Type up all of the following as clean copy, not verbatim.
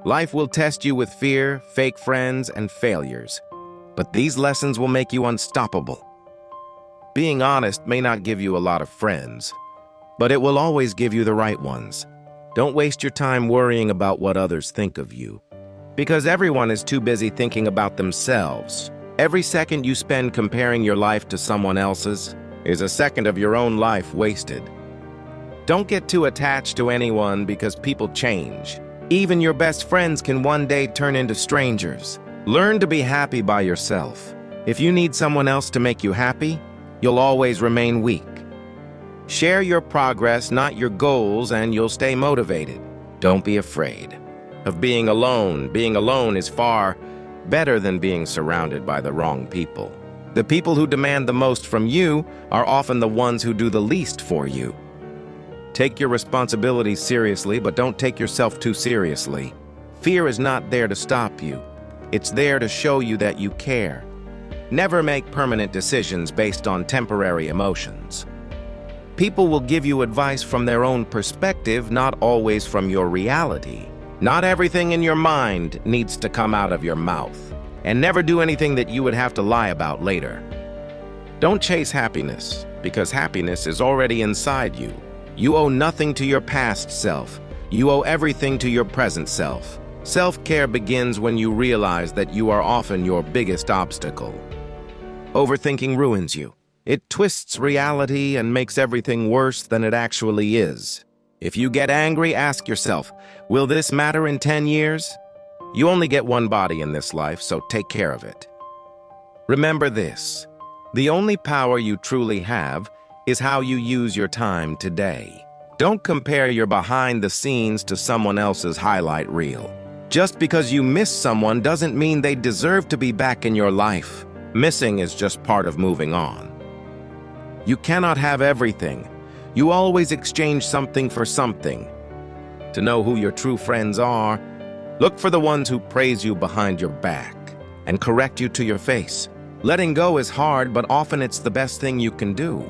Life will test you with fear, fake friends, and failures. But these lessons will make you unstoppable. Being honest may not give you a lot of friends, but it will always give you the right ones. Don't waste your time worrying about what others think of you, because everyone is too busy thinking about themselves. Every second you spend comparing your life to someone else's is a second of your own life wasted. Don't get too attached to anyone because people change. Even your best friends can one day turn into strangers. Learn to be happy by yourself. If you need someone else to make you happy, you'll always remain weak. Share your progress, not your goals, and you'll stay motivated. Don't be afraid of being alone. Being alone is far better than being surrounded by the wrong people. The people who demand the most from you are often the ones who do the least for you. Take your responsibilities seriously, but don't take yourself too seriously. Fear is not there to stop you. It's there to show you that you care. Never make permanent decisions based on temporary emotions. People will give you advice from their own perspective, not always from your reality. Not everything in your mind needs to come out of your mouth. And never do anything that you would have to lie about later. Don't chase happiness, because happiness is already inside you. You owe nothing to your past self. You owe everything to your present self. Self-care begins when you realize that you are often your biggest obstacle. Overthinking ruins you. It twists reality and makes everything worse than it actually is. If you get angry, ask yourself, will this matter in 10 years? You only get one body in this life, so take care of it. Remember this: the only power you truly have is how you use your time today. Don't compare your behind the scenes to someone else's highlight reel. Just because you miss someone doesn't mean they deserve to be back in your life. Missing is just part of moving on. You cannot have everything. You always exchange something for something. To know who your true friends are, look for the ones who praise you behind your back and correct you to your face. Letting go is hard, but often it's the best thing you can do.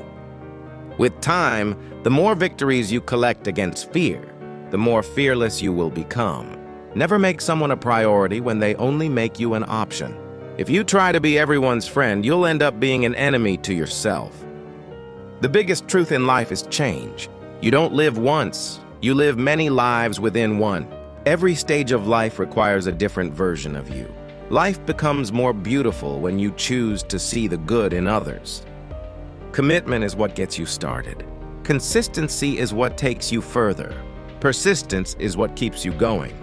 With time, the more victories you collect against fear, the more fearless you will become. Never make someone a priority when they only make you an option. If you try to be everyone's friend, you'll end up being an enemy to yourself. The biggest truth in life is change. You don't live once, you live many lives within one. Every stage of life requires a different version of you. Life becomes more beautiful when you choose to see the good in others. Commitment is what gets you started. Consistency is what takes you further. Persistence is what keeps you going.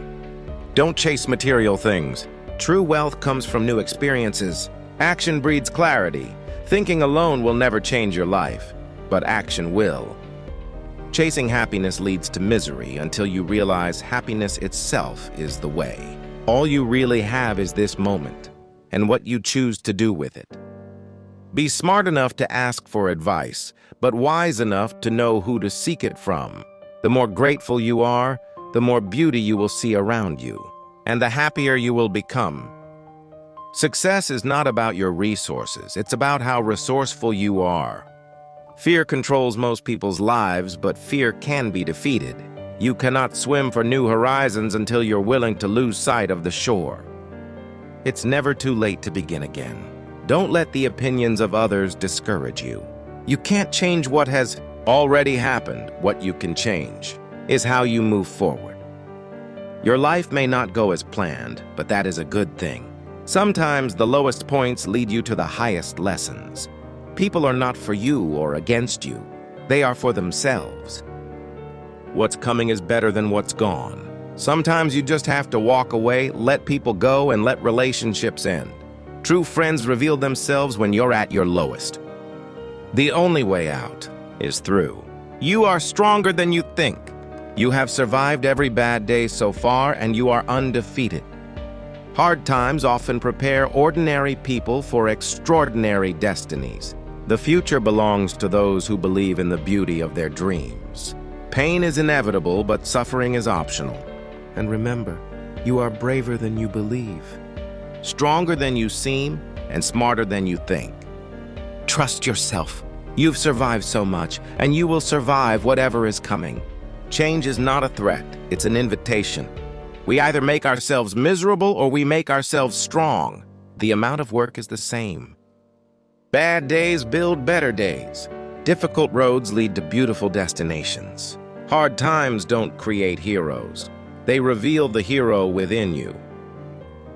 Don't chase material things. True wealth comes from new experiences. Action breeds clarity. Thinking alone will never change your life, but action will. Chasing happiness leads to misery until you realize happiness itself is the way. All you really have is this moment, and what you choose to do with it. Be smart enough to ask for advice, but wise enough to know who to seek it from. The more grateful you are, the more beauty you will see around you, and the happier you will become. Success is not about your resources, it's about how resourceful you are. Fear controls most people's lives, but fear can be defeated. You cannot swim for new horizons until you're willing to lose sight of the shore. It's never too late to begin again. Don't let the opinions of others discourage you. You can't change what has already happened. What you can change is how you move forward. Your life may not go as planned, but that is a good thing. Sometimes the lowest points lead you to the highest lessons. People are not for you or against you. They are for themselves. What's coming is better than what's gone. Sometimes you just have to walk away, let people go, and let relationships end. True friends reveal themselves when you're at your lowest. The only way out is through. You are stronger than you think. You have survived every bad day so far, and you are undefeated. Hard times often prepare ordinary people for extraordinary destinies. The future belongs to those who believe in the beauty of their dreams. Pain is inevitable, but suffering is optional. And remember, you are braver than you believe, stronger than you seem, and smarter than you think. Trust yourself. You've survived so much, and you will survive whatever is coming. Change is not a threat, it's an invitation. We either make ourselves miserable or we make ourselves strong. The amount of work is the same. Bad days build better days. Difficult roads lead to beautiful destinations. Hard times don't create heroes. They reveal the hero within you.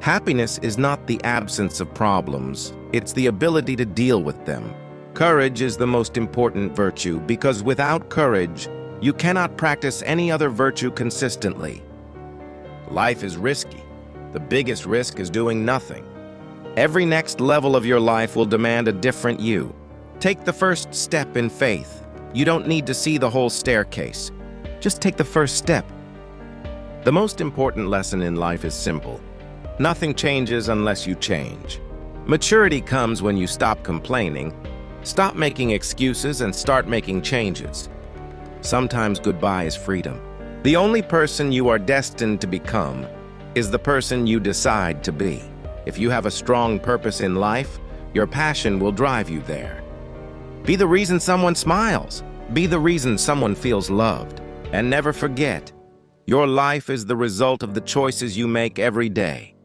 Happiness is not the absence of problems, it's the ability to deal with them. Courage is the most important virtue because without courage, you cannot practice any other virtue consistently. Life is risky. The biggest risk is doing nothing. Every next level of your life will demand a different you. Take the first step in faith. You don't need to see the whole staircase. Just take the first step. The most important lesson in life is simple. Nothing changes unless you change. Maturity comes when you stop complaining, stop making excuses, and start making changes. Sometimes goodbye is freedom. The only person you are destined to become is the person you decide to be. If you have a strong purpose in life, your passion will drive you there. Be the reason someone smiles. Be the reason someone feels loved. And never forget, your life is the result of the choices you make every day.